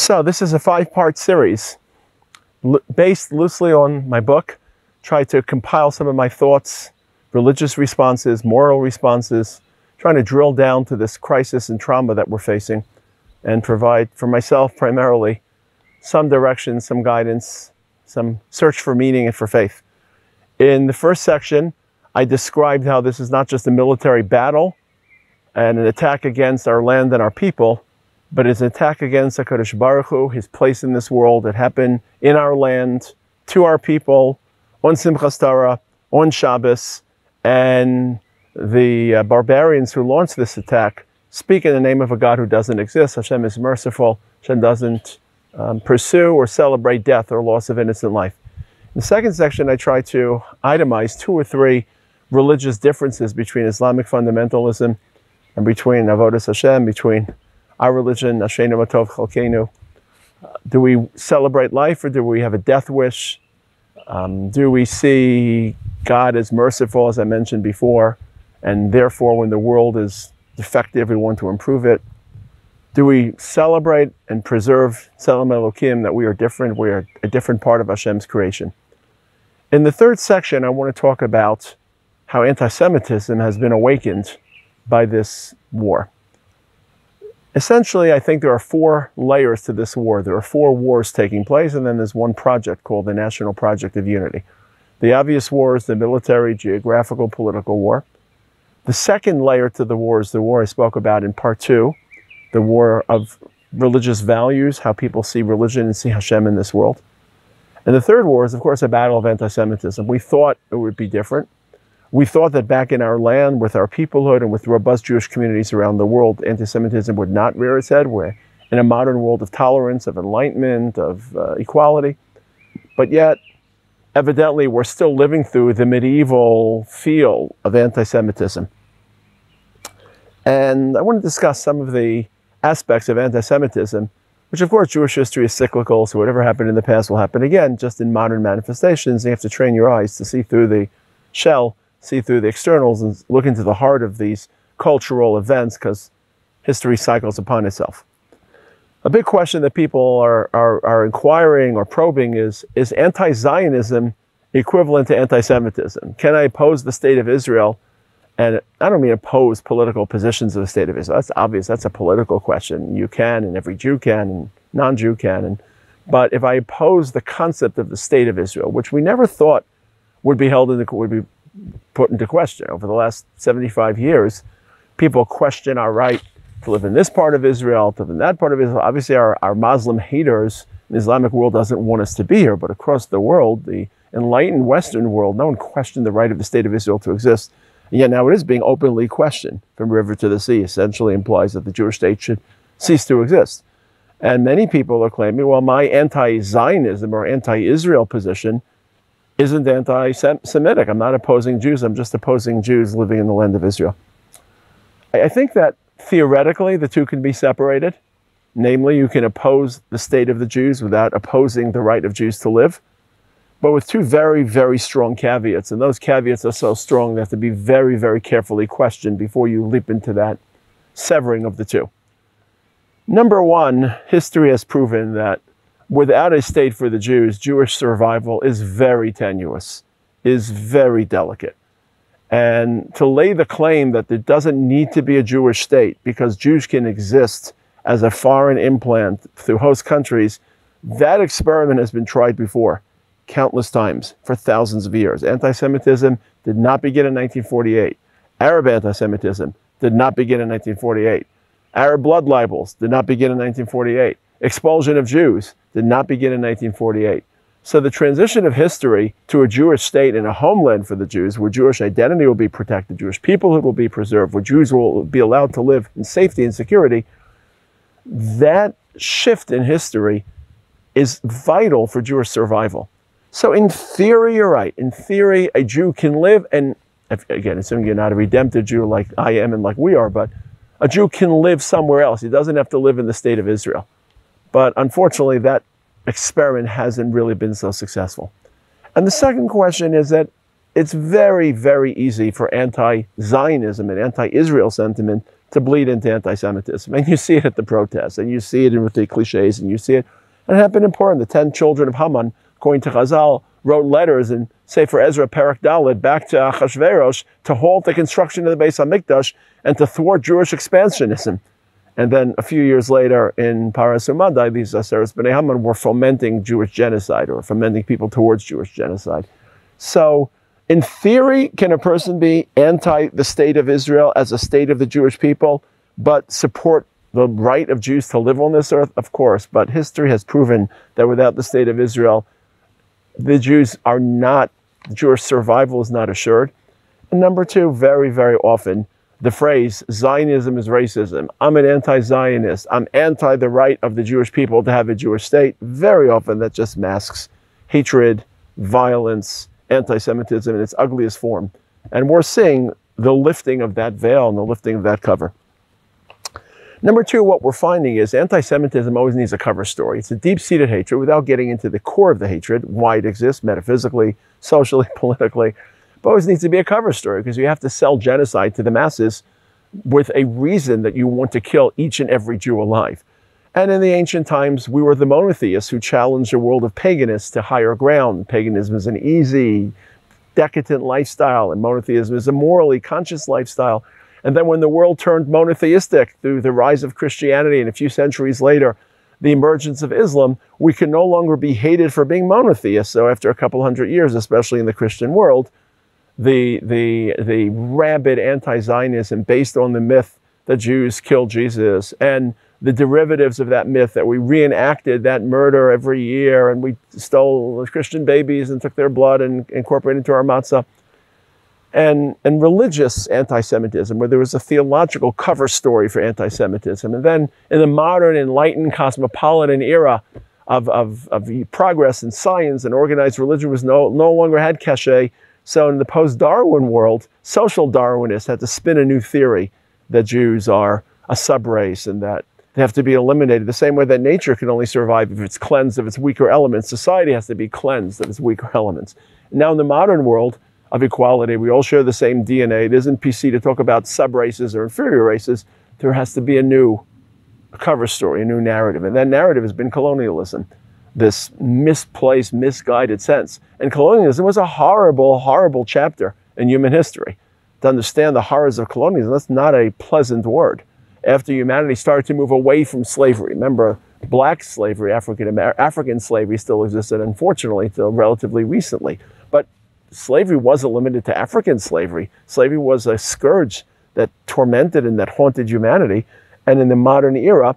So this is a 5-part series based loosely on my book. Try to compile some of my thoughts, religious responses, moral responses, trying to drill down to this crisis and trauma that we're facing and provide for myself primarily some direction, some guidance, some search for meaning and for faith. In the first section, I described how this is not just a military battle and an attack against our land and our people, but it's an attack against HaKadosh Baruch Hu, his place in this world that happened in our land, to our people, on Simchas Torah, on Shabbos, and the barbarians who launched this attack speak in the name of a God who doesn't exist. Hashem is merciful. Hashem doesn't pursue or celebrate death or loss of innocent life. In the second section, I try to itemize 2 or 3 religious differences between Islamic fundamentalism and between Avodas Hashem, between our religion, Ashenu Matov Chalkeinu. Do we celebrate life or do we have a death wish? Do we see God as merciful, as I mentioned before, and therefore when the world is defective, we want to improve it? Do we celebrate and preserve Tzelem Elokim, that we are different, we are a different part of Hashem's creation? In the third section, I want to talk about how anti-Semitism has been awakened by this war. Essentially, I think there are 4 layers to this war. There are 4 wars taking place, and then there's one project called the National Project of Unity. The obvious war is the military, geographical, political war. The second layer to the war is the war I spoke about in part 2, the war of religious values, how people see religion and see Hashem in this world. And the third war is, of course, a battle of anti-Semitism. We thought it would be different. We thought that back in our land, with our peoplehood and with robust Jewish communities around the world, anti-Semitism would not rear its head. We're in a modern world of tolerance, of enlightenment, of equality. But yet, evidently, we're still living through the medieval feel of anti-Semitism. And I want to discuss some of the aspects of anti-Semitism, which, of course, Jewish history is cyclical, so whatever happened in the past will happen again, just in modern manifestations. You have to train your eyes to see through the shell, see through the externals, and look into the heart of these cultural events, because history cycles upon itself. A big question that people are inquiring or probing is anti-Zionism equivalent to anti-Semitism? Can I oppose the state of Israel? And I don't mean oppose political positions of the state of Israel. That's obvious. That's a political question. You can, and every Jew can, and non-Jew can. But if I oppose the concept of the state of Israel, which we never thought would be put into question. Over the last 75 years, people question our right to live in this part of Israel, to live in that part of Israel. Obviously, our Muslim haters in the Islamic world doesn't want us to be here, but across the world, the enlightened Western world, no one questioned the right of the state of Israel to exist. And yet now it is being openly questioned. From river to the sea essentially implies that the Jewish state should cease to exist. And many people are claiming, well, my anti-Zionism or anti-Israel position isn't anti-Semitic. I'm not opposing Jews. I'm just opposing Jews living in the land of Israel. I think that theoretically the two can be separated. Namely, you can oppose the state of the Jews without opposing the right of Jews to live, but with 2 very, very strong caveats. And those caveats are so strong they have to be very, very carefully questioned before you leap into that severing of the 2. Number 1, history has proven that without a state for the Jews, Jewish survival is very tenuous, is very delicate. And to lay the claim that there doesn't need to be a Jewish state because Jews can exist as a foreign implant through host countries, that experiment has been tried before, countless times, for thousands of years. Anti-Semitism did not begin in 1948. Arab anti-Semitism did not begin in 1948. Arab blood libels did not begin in 1948. Expulsion of Jews did not begin in 1948. So the transition of history to a Jewish state and a homeland for the Jews, where Jewish identity will be protected, Jewish peoplehood will be preserved, where Jews will be allowed to live in safety and security, that shift in history is vital for Jewish survival. So in theory, you're right. In theory, a Jew can live, and again, assuming you're not a redemptive Jew like I am and like we are, but a Jew can live somewhere else. He doesn't have to live in the state of Israel. But unfortunately, that experiment hasn't really been so successful. And the second question is that it's very, very easy for anti-Zionism and anti-Israel sentiment to bleed into anti-Semitism. And you see it at the protests, and you see it with the cliches, and you see it. And it happened in Purim. The 10 children of Haman, according to Chazal, wrote letters in Sefer Ezra Perek Dalet back to Achashverosh to halt the construction of the Beis HaMikdash and to thwart Jewish expansionism. And then a few years later in Paras Umadai, these Aseres B'nai Haman were fomenting Jewish genocide or fomenting people towards Jewish genocide. So in theory, can a person be anti the state of Israel as a state of the Jewish people, but support the right of Jews to live on this earth? Of course, but history has proven that without the state of Israel, the Jews are not, Jewish survival is not assured. And number two, very, very often, the phrase, Zionism is racism. I'm an anti-Zionist. I'm anti the right of the Jewish people to have a Jewish state. Very often that just masks hatred, violence, anti-Semitism in its ugliest form. And we're seeing the lifting of that veil and the lifting of that cover. Number two, what we're finding is anti-Semitism always needs a cover story. It's a deep-seated hatred without getting into the core of the hatred, why it exists metaphysically, socially, politically. But always needs to be a cover story because you have to sell genocide to the masses with a reason that you want to kill each and every Jew alive. And in the ancient times, we were the monotheists who challenged a world of paganists to higher ground. Paganism is an easy, decadent lifestyle, and monotheism is a morally conscious lifestyle. And then when the world turned monotheistic through the rise of Christianity and a few centuries later, the emergence of Islam, we can no longer be hated for being monotheists. So after a couple hundred years, especially in the Christian world, the rabid anti-Zionism based on the myth that Jews killed Jesus and the derivatives of that myth, that we reenacted that murder every year and we stole Christian babies and took their blood and incorporated into our matzah. And religious anti-Semitism, where there was a theological cover story for anti-Semitism. And then in the modern, enlightened, cosmopolitan era of progress in science and organized religion was no longer had cachet. So in the post-Darwin world, social Darwinists had to spin a new theory that Jews are a subrace and that they have to be eliminated. The same way that nature can only survive if it's cleansed of its weaker elements, society has to be cleansed of its weaker elements. Now in the modern world of equality, we all share the same DNA. It isn't PC to talk about subraces or inferior races. There has to be a new cover story, a new narrative. And that narrative has been colonialism. This misplaced, misguided sense. And colonialism was a horrible, horrible chapter in human history. To understand the horrors of colonialism, that's not a pleasant word. After humanity started to move away from slavery, remember, black slavery, African slavery still existed, unfortunately, until relatively recently. But slavery wasn't limited to African slavery. Slavery was a scourge that tormented and that haunted humanity. And in the modern era,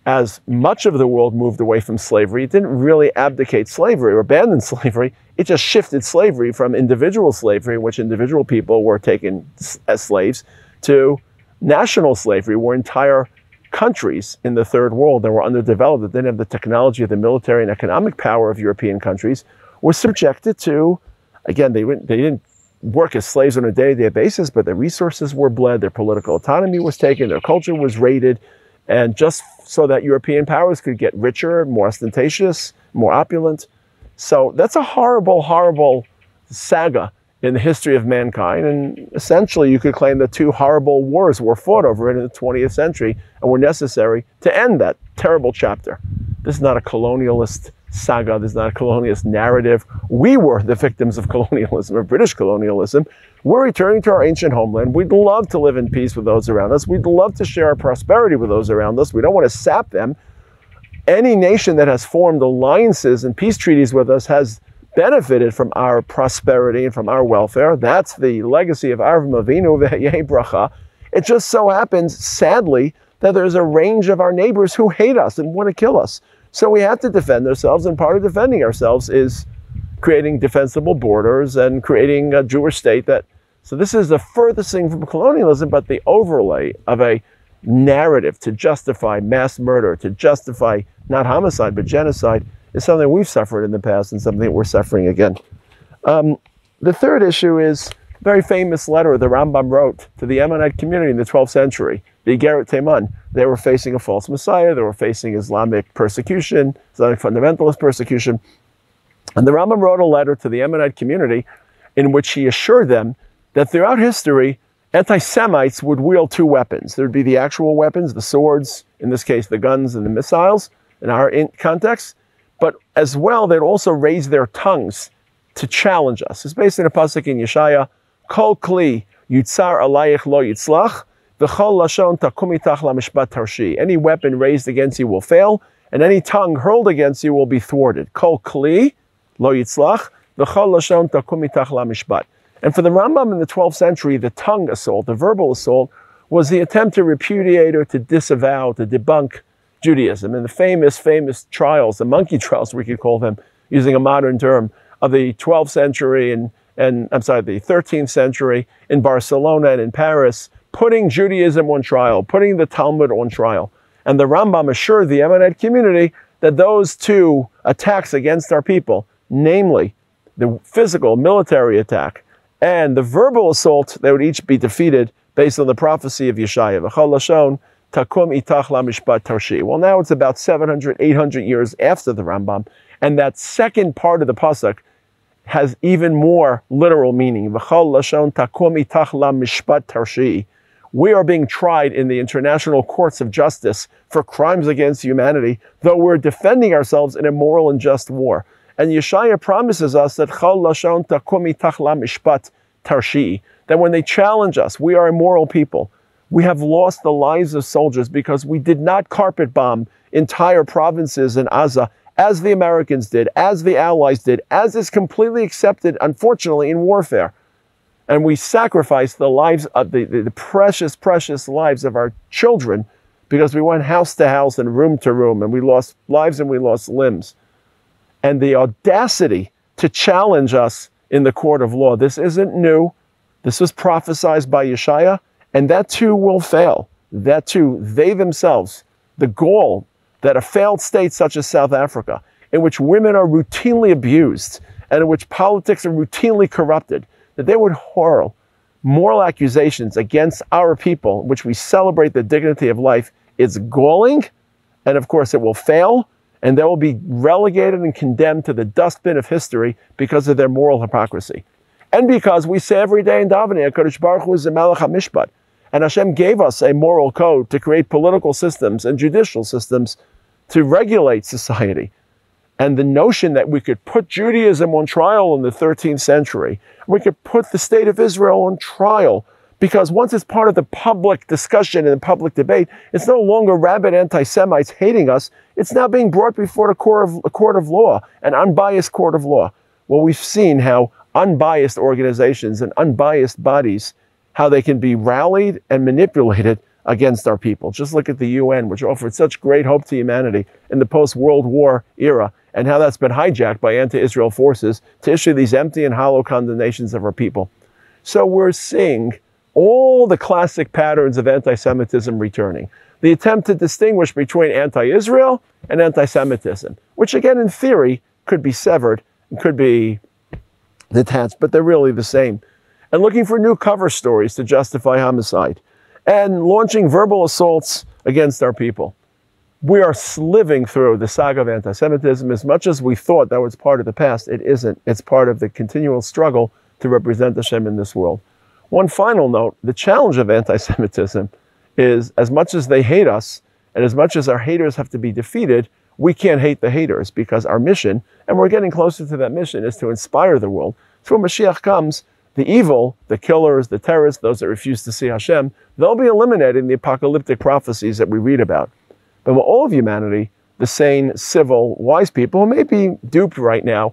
as much of the world moved away from slavery, it didn't really abdicate slavery or abandon slavery. It just shifted slavery from individual slavery, in which individual people were taken as slaves, to national slavery, where entire countries in the third world that were underdeveloped, that didn't have the technology, the military and economic power of European countries, were subjected to, again, they didn't work as slaves on a day-to-day basis, but their resources were bled, their political autonomy was taken, their culture was raided, and just so that European powers could get richer, more ostentatious, more opulent. So that's a horrible, horrible saga in the history of mankind. And essentially, you could claim that two horrible wars were fought over it in the 20th century and were necessary to end that terrible chapter. This is not a colonialist saga. This is not a colonialist narrative. We were the victims of colonialism, of British colonialism. We're returning to our ancient homeland. We'd love to live in peace with those around us. We'd love to share our prosperity with those around us. We don't want to sap them. Any nation that has formed alliances and peace treaties with us has benefited from our prosperity and from our welfare. That's the legacy of Avram Avinu v'Yehei bracha. It just so happens, sadly, that there's a range of our neighbors who hate us and want to kill us. So we have to defend ourselves, and part of defending ourselves is creating defensible borders and creating a Jewish state that, so this is the furthest thing from colonialism, but the overlay of a narrative to justify mass murder, to justify not homicide, but genocide, is something we've suffered in the past and something that we're suffering again. The third issue is a very famous letter the Rambam wrote to the Yemenite community in the 12th century, the Igeret Teiman. They were facing a false messiah, they were facing Islamic persecution, Islamic fundamentalist persecution. And the Rambam wrote a letter to the Yemenite community in which he assured them that throughout history, Anti-Semites would wield two weapons. There would be the actual weapons, the swords, in this case the guns and the missiles, in our context, but as well they'd also raise their tongues to challenge us. It's based on a pasuk in Yeshaya, Kol kli yutzar alayich lo yitzlach, v'chol lashon takum itach lamishpat tarshi. Any weapon raised against you will fail, and any tongue hurled against you will be thwarted. Kol kli lo yitzlach, v'chol lashon takum itach lamishpat. And for the Rambam in the 12th century, the tongue assault, the verbal assault, was the attempt to repudiate or to disavow, to debunk Judaism. And the famous trials, the monkey trials we could call them, using a modern term, of the 12th century and the 13th century in Barcelona and in Paris, putting Judaism on trial, putting the Talmud on trial. And the Rambam assured the Yemenite community that those two attacks against our people, namely the physical military attack and the verbal assault, they would each be defeated based on the prophecy of Yeshaya. V'chol lashon takum itach lamishpat tarshi. Well, now it's about 700, 800 years after the Rambam, and that second part of the pasuk has even more literal meaning. V'chol lashon takum itach lamishpat tarshi. We are being tried in the international courts of justice for crimes against humanity, though we're defending ourselves in a moral and just war. And Yeshaya promises us that Chol Lashon Takum Itach Lamishpat Tarshi, that when they challenge us, we are a moral people. We have lost the lives of soldiers because we did not carpet bomb entire provinces in Gaza, as the Americans did, as the Allies did, as is completely accepted, unfortunately, in warfare. And we sacrificed the lives of the precious, precious lives of our children because we went house to house and room to room, and we lost lives and we lost limbs. And the audacity to challenge us in the court of law. This isn't new. This was prophesied by Yeshaya, and that too will fail. That too, they themselves, the gall that a failed state such as South Africa, in which women are routinely abused, and in which politics are routinely corrupted, that they would hurl moral accusations against our people, in which we celebrate the dignity of life, is galling, and of course it will fail, and they will be relegated and condemned to the dustbin of history because of their moral hypocrisy. And because we say every day in davening, HaKadosh Baruch Hu is the Melech HaMishpat, and Hashem gave us a moral code to create political systems and judicial systems to regulate society. And the notion that we could put Judaism on trial in the 13th century, we could put the state of Israel on trial, because once it's part of the public discussion and the public debate, it's no longer rabid anti-Semites hating us. It's now being brought before a court of law, an unbiased court of law. Well, we've seen how unbiased organizations and unbiased bodies, how they can be rallied and manipulated against our people. Just look at the UN, which offered such great hope to humanity in the post-World War era, and how that's been hijacked by anti-Israel forces to issue these empty and hollow condemnations of our people. So we're seeing all the classic patterns of anti-Semitism returning. The attempt to distinguish between anti-Israel and anti-Semitism, which again, in theory, could be severed and could be detached, but they're really the same. And looking for new cover stories to justify homicide, and launching verbal assaults against our people. We are living through the saga of anti-Semitism. As much as we thought that was part of the past, it isn't. It's part of the continual struggle to represent Hashem in this world. One final note, the challenge of anti-Semitism is, as much as they hate us, and as much as our haters have to be defeated, we can't hate the haters, because our mission, and we're getting closer to that mission, is to inspire the world. So when Mashiach comes, the evil, the killers, the terrorists, those that refuse to see Hashem, they'll be eliminated in the apocalyptic prophecies that we read about. But with all of humanity, the sane, civil, wise people who may be duped right now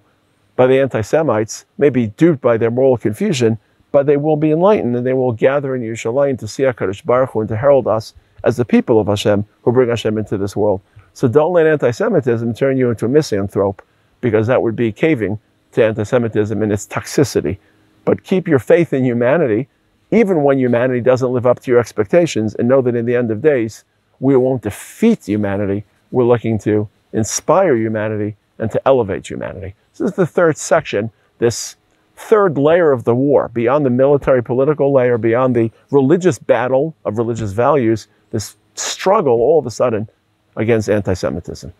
by the anti-Semites, may be duped by their moral confusion, but they will be enlightened, and they will gather in Yerushalayim to see HaKadosh Baruch Hu and to herald us as the people of Hashem who bring Hashem into this world. So don't let anti-Semitism turn you into a misanthrope, because that would be caving to anti-Semitism and its toxicity. But keep your faith in humanity, even when humanity doesn't live up to your expectations, and know that in the end of days, we won't defeat humanity. We're looking to inspire humanity and to elevate humanity. So this is the third section, this third layer of the war, beyond the military political layer, beyond the religious battle of religious values, this struggle all of a sudden against anti-Semitism.